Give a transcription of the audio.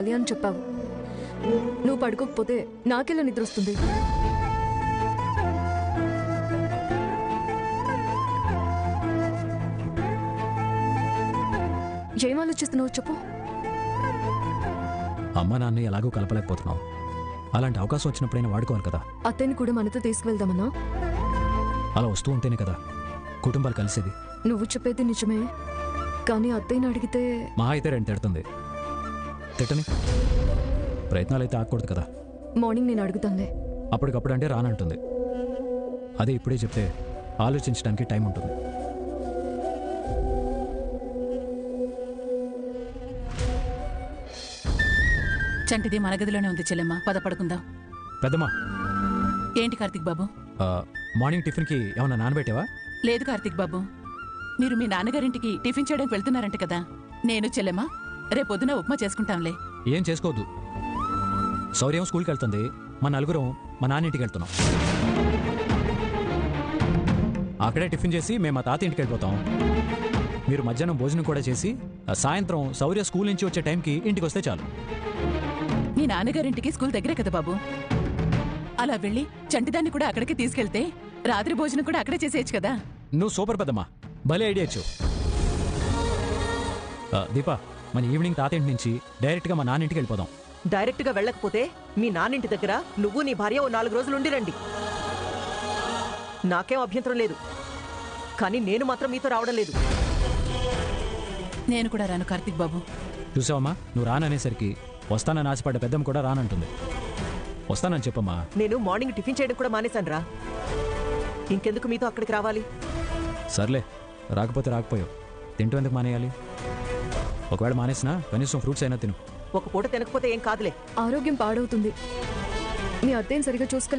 అని చెప్పావు. నువ్వు పడుకోకపోతే నాకెలా నిద్ర వస్తుంది? ఏం ఆలోచిస్తున్నావు చెప్పు. అమ్మ నాన్న ఎలాగో కలపలేకపోతున్నావు. అలాంటి అవకాశం వచ్చినప్పుడైనా వాడుకోవాలి కదా. అత్తయ్యని కూడా మనతో తీసుకువెళ్దామన్నా? అలా వస్తూ ఉంటేనే కదా కుటుంబాలు కలిసేది. నువ్వు చెప్పేది నిజమే, కానీ అత్తయ్యని అడిగితే మహా అయితే 2 తిడుతుంది. తిట్టని ప్రయత్నాలు అయితే ఆగకూడదు కదా. మార్నింగ్ నేను అడుగుతానులే. అప్పటికప్పుడు అంటే రానంటుంది. అదే ఇప్పుడే చెప్తే ఆలోచించడానికి టైం ఉంటుంది. చంటిది మన గదిలోనే ఉంది చెల్లెమ్మ, పద పడుకుందాం. పెద్దమ్మా, ఏంటి కార్తీక్ బాబు? మార్నింగ్ టిఫిన్కి ఏమన్నా నానబెట్టావా? లేదు కార్తీక్ బాబు, మీరు మీ నాన్నగారింటికి టిఫిన్ చేయడానికి వెళ్తున్నారంట కదా. నేను చెల్లెమ్మ రేపొద్దున ఉప్మా చేసుకుంటాంలే. ఏం చేసుకోవద్దు. శౌర్యం స్కూల్కి వెళ్తుంది, మా నలుగురం మా నాన్నింటికి వెళ్తున్నాం. అక్కడే టిఫిన్ చేసి మేము మా తాత ఇంటికి వెళ్ళిపోతాం. మీరు మధ్యాహ్నం భోజనం కూడా చేసి సాయంత్రం శౌర్య స్కూల్ నుంచి వచ్చే టైంకి ఇంటికి వస్తే చాలు. మీ నాన్నగారింటికి స్కూల్ దగ్గరే కదా బాబు. అలా వెళ్ళి చంటిదాన్ని కూడా అక్కడికి తీసుకెళ్తే రాత్రి భోజనం కూడా అక్కడే చేసేయచ్చు కదా. నువ్వు సూపర్ పెద్దమ్మా, భలే ఐడియా ఇచ్చు. దీపా, మన ఈవినింగ్ తాతింటి నుంచి డైరెక్ట్గా మా నాన్నింటికి వెళ్ళిపోదాం. డైరెక్ట్గా వెళ్ళకపోతే మీ నాన్నింటి దగ్గర నువ్వు నీ భార్య ఓ 4 రోజులు ఉండి రండి. నాకేం అభ్యంతరం లేదు, కానీ నేను మాత్రం మీతో రావడం లేదు. నేను కూడా రాను కార్తీక్ బాబు. చూసావమ్మా, నువ్వు రాననేసరికి వస్తానని ఆశపడ్డ పెద్దమ్మ కూడా రానంటుంది. వస్తానని చెప్పమ్మా. నేను మార్నింగ్ టిఫిన్ చేయడం కూడా మానేశాను రా. ఇంకెందుకు మీతో అక్కడికి రావాలి? సర్లే, రాకపోతే రాకపోయావు. తింటూ ఎందుకు మానేయాలి? ఒకవేళ మానేసినా కనీసం ఫ్రూట్స్ అయినా తిను. ఒక పూట తినకపోతే ఏం కాదులే. ఆరోగ్యం పాడవుతుంది. మీ అత్తయ్యని సరిగా చూసుకోలేదు.